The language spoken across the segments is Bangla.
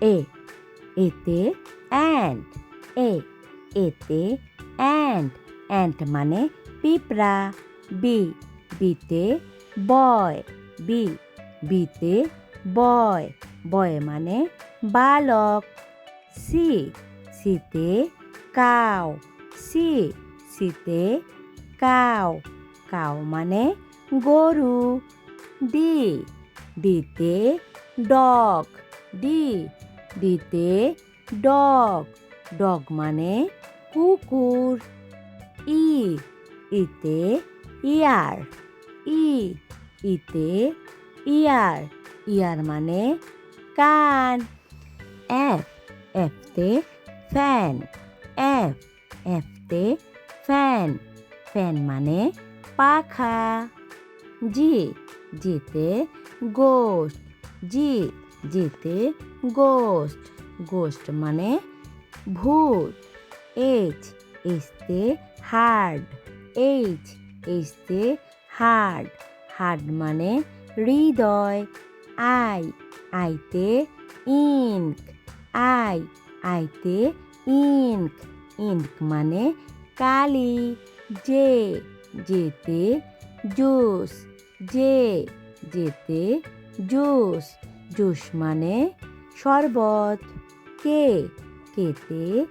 এ এতে অ্যান্ট এ এতে অ্যান্ট মানে পিঁপড়া। বিতে বয় বিতে বয় মানে বালক। সিতে কাউ সিতে কাউ মানে গরু। ডিতে ডগ ডিতে ডগ মানে কুকুর। ইতে ইয়ার ইতে ইয়ার মানে কান। এফতে ফ্যান এফতে ফ্যান মানে পাখা। জিতে জিতে গোস্ট মানে ভূত। এইচতে হার্ড হার্ড মানে হৃদয়। আইতে আইতে ইঙ্ক মানে কালি। যেতে জুস মানে শরবত। কেতে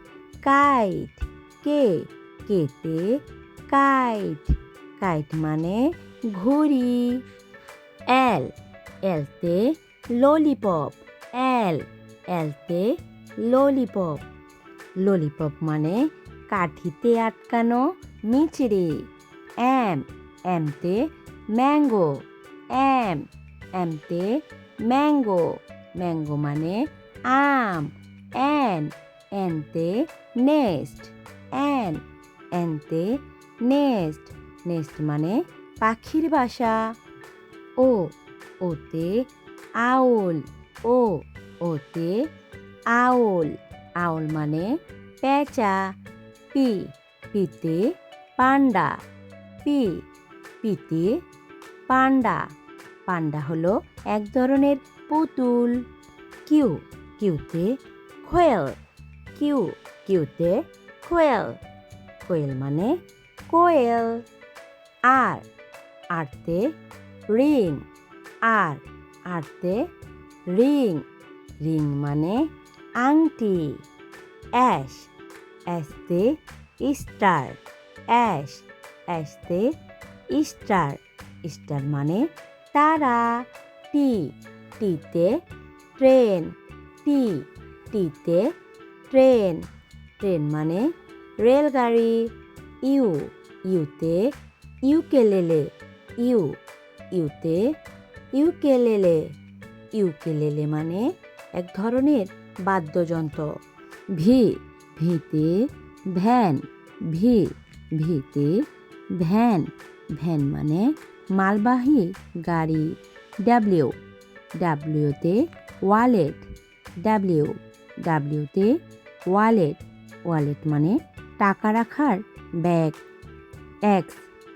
কাইট মানে ঘুড়ি। এলতে ললিপপ মানে কাঠিতে আটকানো মিচড়ে। এমতে ম্যাঙ্গো মানে আম। এনতে নেস্ট মানে পাখির বাসা। ওতে আউল মানে পেঁচা। পিতে পান্ডা হলো এক ধরনের পুতুল। কিউতে কোয়েল মানে কোয়েল। আরতে রিং মানে আংটি। অ্যাশতে স্টার মানে তারা। টিতে ট্রেন মানে রেলগাড়ি। ইউতে ইউকেলেলে মানে এক ধরনের বাদ্যযন্ত্র। ভিতে ভ্যান মানে মালবাহী গাড়ি। ডাব্লিউতে ওয়ালেট মানে টাকা রাখার bag.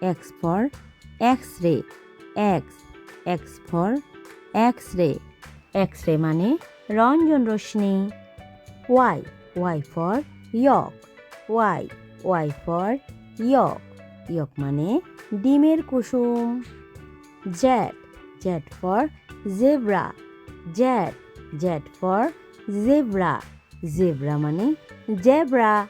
X for X ray মানে রঞ্জন রশ্মি। ওয়াই ফর ইয়ক মানে ডিমের কুসুম। জেড ফর জেব্রা মানে জেব্রা।